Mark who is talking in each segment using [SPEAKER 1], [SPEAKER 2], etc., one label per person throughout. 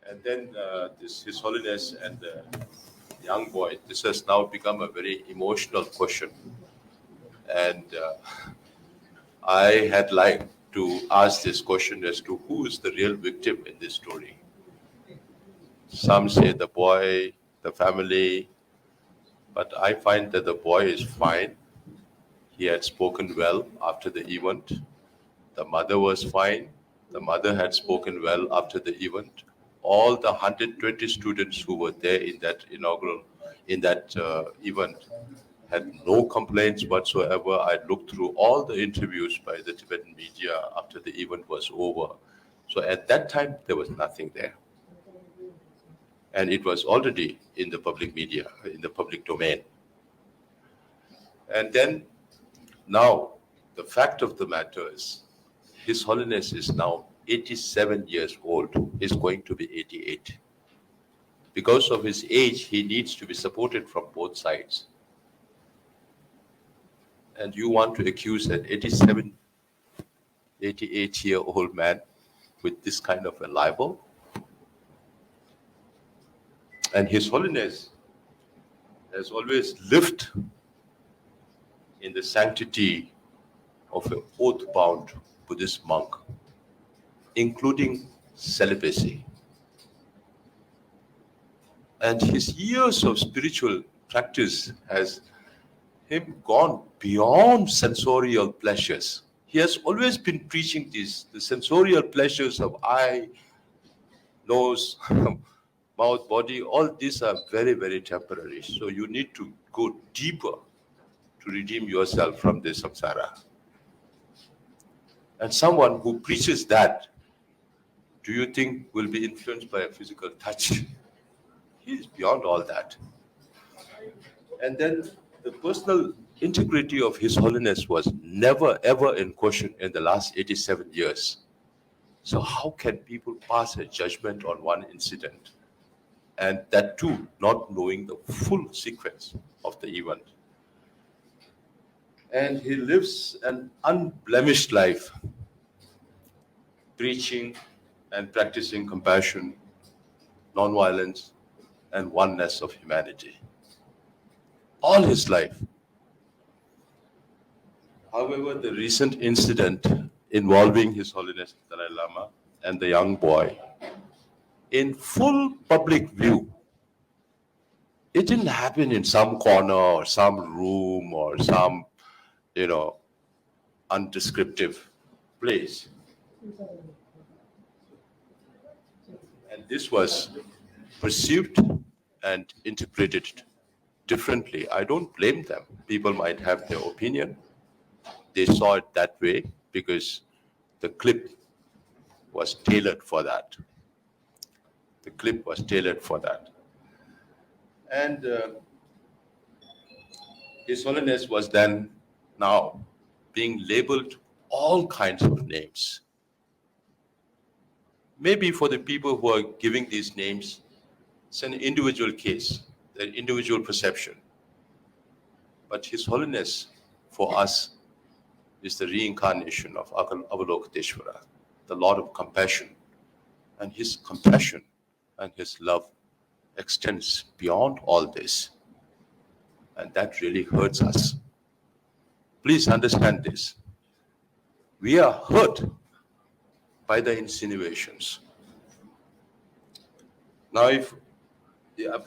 [SPEAKER 1] And then His Holiness and the young boy, this has now become a very emotional question. And I had liked to ask this question as to who is the real victim in this story. Some say the boy, the family, but I find that the boy is fine. He had spoken well after the event. The mother was fine. The mother had spoken well after the event. All the 120 students who were there in that event had no complaints whatsoever. I looked through all the interviews by the Tibetan media after the event was over. So at that time, there was nothing there. And it was already in the public media, in the public domain. And then now, the fact of the matter is, His Holiness is now 87 years old. He's going to be 88. Because of his age, he needs to be supported from both sides. And you want to accuse an 88-year-old man with this kind of a libel? And His Holiness has always lived in the sanctity of an oath-bound Buddhist monk, including celibacy. And his years of spiritual practice has him gone beyond sensorial pleasures. He has always been preaching the sensorial pleasures of eye, nose, mouth, body. All these are very, very temporary. So you need to go deeper to redeem yourself from this samsara. And someone who preaches that, do you think will be influenced by a physical touch? He is beyond all that. And then the personal integrity of His Holiness was never ever in question in the last 87 years. So how can people pass a judgment on one incident, and that too not knowing the full sequence of the event? And he lives an unblemished life, preaching and practicing compassion, nonviolence, and oneness of humanity. All his life. However, the recent incident involving His Holiness Dalai Lama and the young boy, in full public view, it didn't happen in some corner or some room or some, undescriptive place. And this was perceived and interpreted differently. I don't blame them. People might have their opinion. They saw it that way because the clip was tailored for that. The clip was tailored for that. And His Holiness was then now being labeled all kinds of names. Maybe for the people who are giving these names, it's an individual case, an individual perception. But His Holiness, for us, is the reincarnation of Avalokiteshvara, the Lord of compassion. And His compassion and His love extends beyond all this. And that really hurts us. Please understand this. We are hurt by the insinuations. Now, I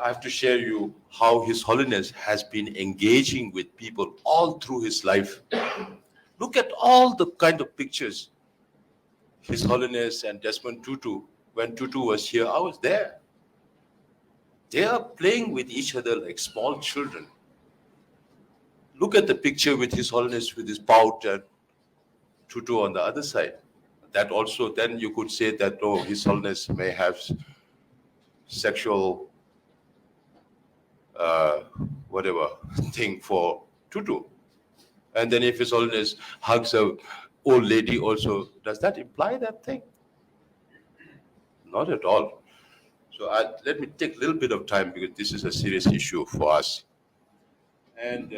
[SPEAKER 1] have to share you how His Holiness has been engaging with people all through his life. Look at all the kind of pictures. His Holiness and Desmond Tutu, when Tutu was here, I was there. They are playing with each other like small children. Look at the picture with His Holiness with his pout and Tutu on the other side. That also, then you could say that, oh, His Holiness may have sexual thing for Tutu. And then if His Holiness hugs a old lady also, does that imply that thing? Not at all. So let me take a little bit of time because this is a serious issue for us. And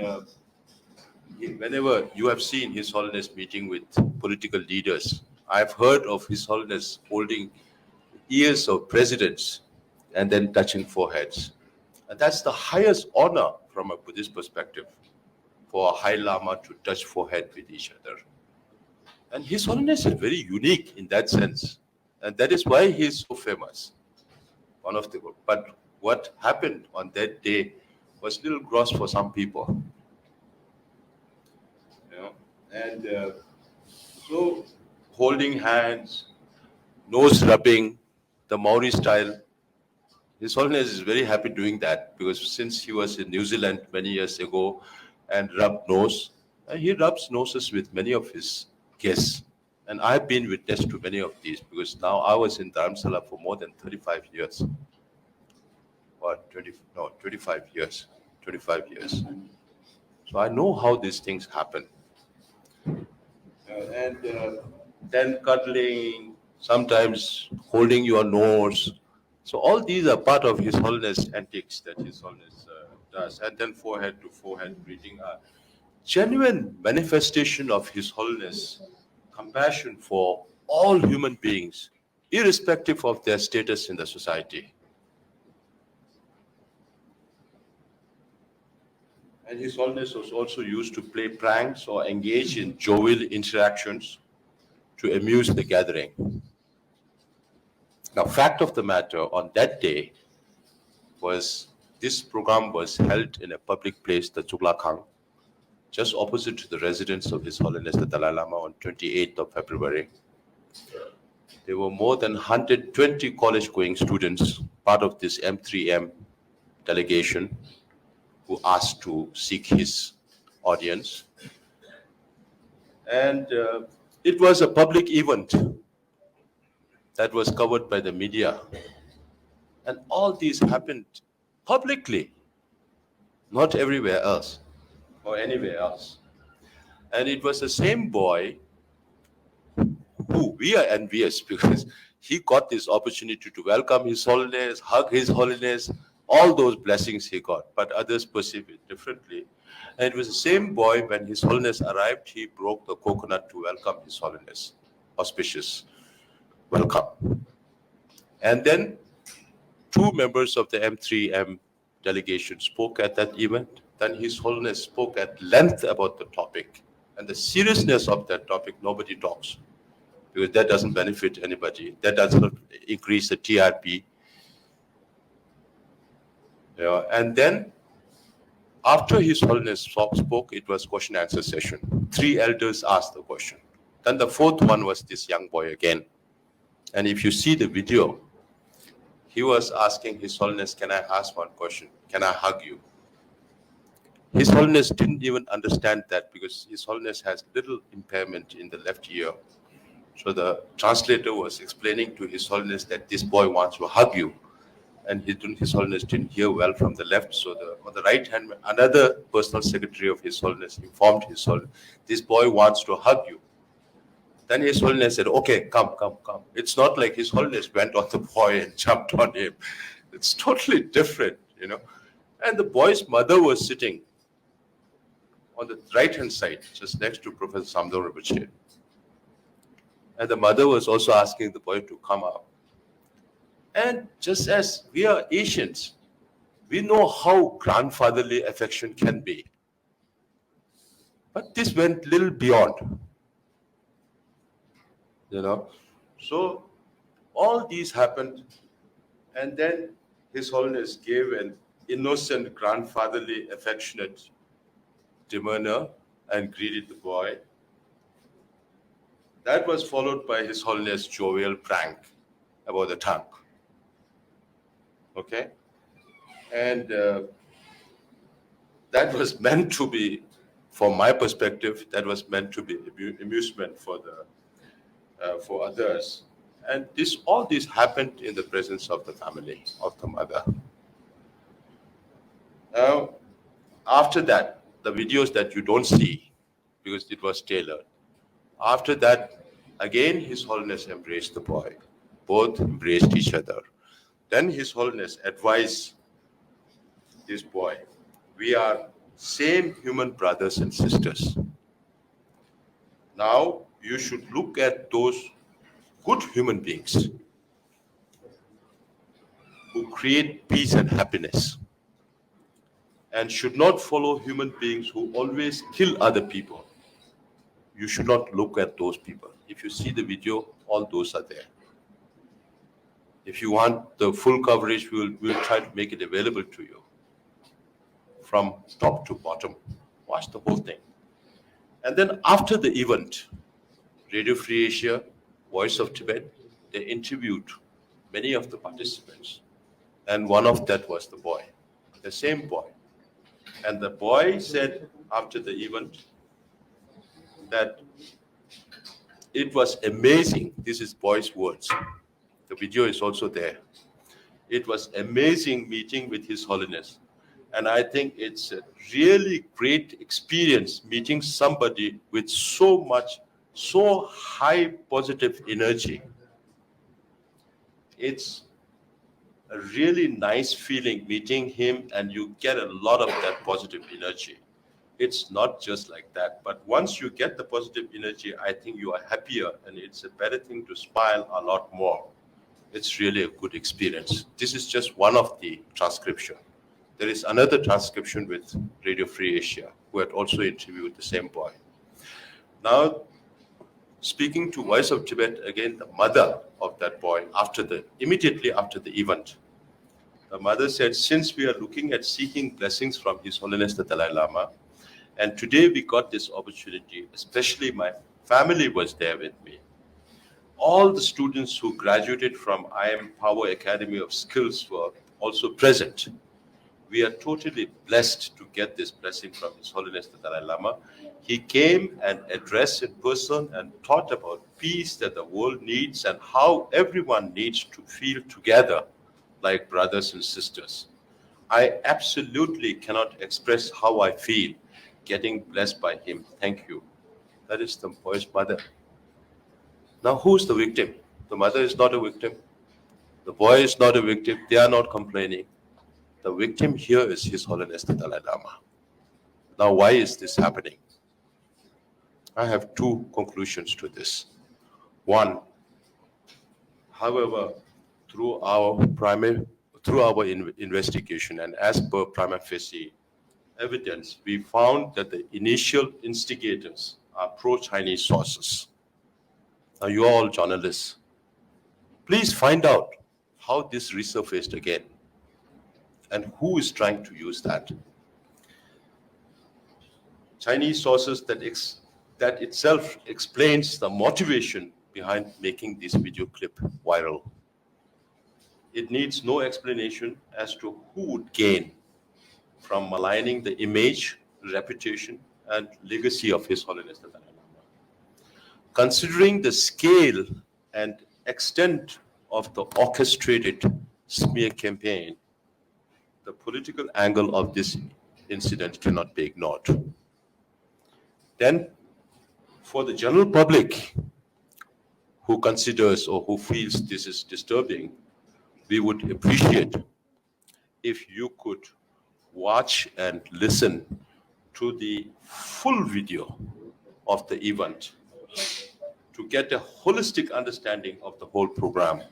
[SPEAKER 1] whenever you have seen His Holiness meeting with political leaders, I've heard of His Holiness holding ears of presidents and then touching foreheads. And that's the highest honor from a Buddhist perspective, for a High Lama to touch forehead with each other. And His Holiness is very unique in that sense. And that is why he is so famous. One of the, but what happened on that day was a little gross for some people. You know? And so holding hands, nose rubbing, the Maori style. His Holiness is very happy doing that, because since he was in New Zealand many years ago and rubbed nose, and he rubs noses with many of his guests. And I've been witness to many of these, because now I was in Dharamsala for more than 35 years. Or 25 years. 25 years. So I know how these things happen. Then cuddling, sometimes holding your nose. So all these are part of His Holiness antics that His Holiness does. And then forehead to forehead greeting, a genuine manifestation of His Holiness compassion for all human beings, irrespective of their status in the society. And His Holiness was also used to play pranks or engage in jovial interactions to amuse the gathering. Now, fact of the matter, on that day was this program was held in a public place, the Chuglakang, just opposite to the residence of His Holiness the Dalai Lama, on 28th of February. There were more than 120 college-going students, part of this M3M delegation, who asked to seek his audience. And it was a public event that was covered by the media. And all these happened publicly, not everywhere else or anywhere else. And it was the same boy who we are envious, because he got this opportunity to welcome His Holiness, hug His Holiness, all those blessings he got, but others perceive it differently. And it was the same boy, when His Holiness arrived, he broke the coconut to welcome His Holiness. Auspicious welcome. And then 2 members of the M3M delegation spoke at that event. Then His Holiness spoke at length about the topic. And the seriousness of that topic, nobody talks, because that doesn't benefit anybody. That does not increase the TRP. And then after His Holiness spoke, it was question answer session. 3 elders asked the question. Then the 4th one was this young boy again. And if you see the video, he was asking His Holiness, can I ask one question? Can I hug you? His Holiness didn't even understand that, because His Holiness has little impairment in the left ear. So the translator was explaining to His Holiness that this boy wants to hug you. And His Holiness didn't hear well from the left. So on the right hand, another personal secretary of His Holiness informed His Holiness, this boy wants to hug you. Then His Holiness said, okay, come. It's not like His Holiness went on the boy and jumped on him. It's totally different, And the boy's mother was sitting on the right-hand side, just next to Professor Samdor Rinpoche. And the mother was also asking the boy to come up. And just as we are Asians, we know how grandfatherly affection can be. But this went a little beyond. So all these happened, and then His Holiness gave an innocent, grandfatherly, affectionate demeanor and greeted the boy. That was followed by His Holiness' jovial prank about the tongue. Okay? And that was meant to be, from my perspective, that was meant to be amusement for others. And all this happened in the presence of the family, of the mother. Now, after that, the videos that you don't see, because it was tailored, after that, again, His Holiness embraced the boy. Both embraced each other. Then His Holiness advised this boy, we are same human brothers and sisters. Now, you should look at those good human beings create peace and happiness, and should not follow human beings who always kill other people. You should not look at those people. If you see the video, all those are there. If you want the full coverage, we'll try to make it available to you from top to bottom. Watch the whole thing. And then after the event, Radio Free Asia, Voice of Tibet, they interviewed many of the participants. And one of that was the boy, the same boy. And the boy said after the event that it was amazing. This is boy's words. The video is also there. It was amazing meeting with His Holiness. And I think it's a really great experience meeting somebody with so high positive energy. It's a really nice feeling meeting him, and you get a lot of that positive energy. It's not just like that, but once you get the positive energy, I think you are happier, and it's a better thing to smile a lot more. It's really a good experience. This is just one of the transcription. There is another transcription with Radio Free Asia, who had also interviewed the same boy. Now, speaking to Voice of Tibet, again, the mother of that boy, immediately after the event, the mother said, since we are looking at seeking blessings from His Holiness the Dalai Lama, and today we got this opportunity, especially my family was there with me. All the students who graduated from IM Power Academy of Skills were also present. We are totally blessed to get this blessing from His Holiness the Dalai Lama. He came and addressed in person and taught about peace that the world needs and how everyone needs to feel together like brothers and sisters. I absolutely cannot express how I feel getting blessed by him. Thank you. That is the boy's mother. Now, who's the victim? The mother is not a victim. The boy is not a victim. They are not complaining. The victim here is His Holiness the Dalai Lama. Now, why is this happening? I have two conclusions to this. One, however, through our investigation and as per prima facie evidence, we found that the initial instigators are pro-Chinese sources. Now, you are all journalists. Please find out how this resurfaced again and who is trying to use that. Chinese sources that itself explains the motivation behind making this video clip viral. It needs no explanation as to who would gain from maligning the image, reputation, and legacy of His Holiness the Dalai Lama. Considering the scale and extent of the orchestrated smear campaign, the political angle of this incident cannot be ignored. Then, for the general public who considers or who feels this is disturbing, we would appreciate if you could watch and listen to the full video of the event to get a holistic understanding of the whole program,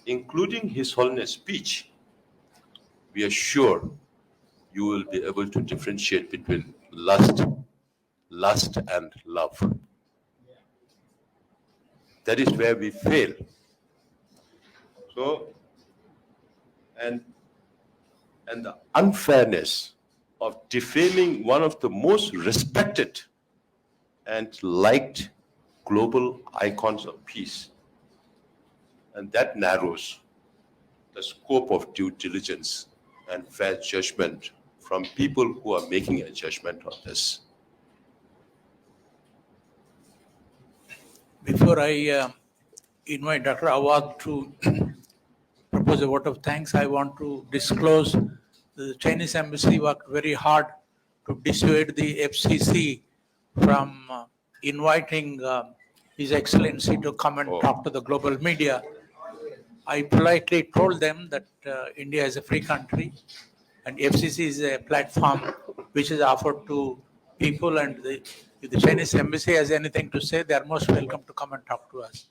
[SPEAKER 1] including His Holiness' speech. We are sure you will be able to differentiate between lust and love. That is where we fail. So, and the unfairness of defaming one of the most respected and liked global icons of peace. And that narrows the scope of due diligence and fair judgment from people who are making a judgment on this.
[SPEAKER 2] Before I invite Dr. Awad to propose a vote of thanks, I want to disclose the Chinese embassy worked very hard to dissuade the FCC from inviting His Excellency to come and talk to the global media. I politely told them that India is a free country and FCC is a platform which is offered to people, and if the Chinese embassy has anything to say, they are most welcome to come and talk to us.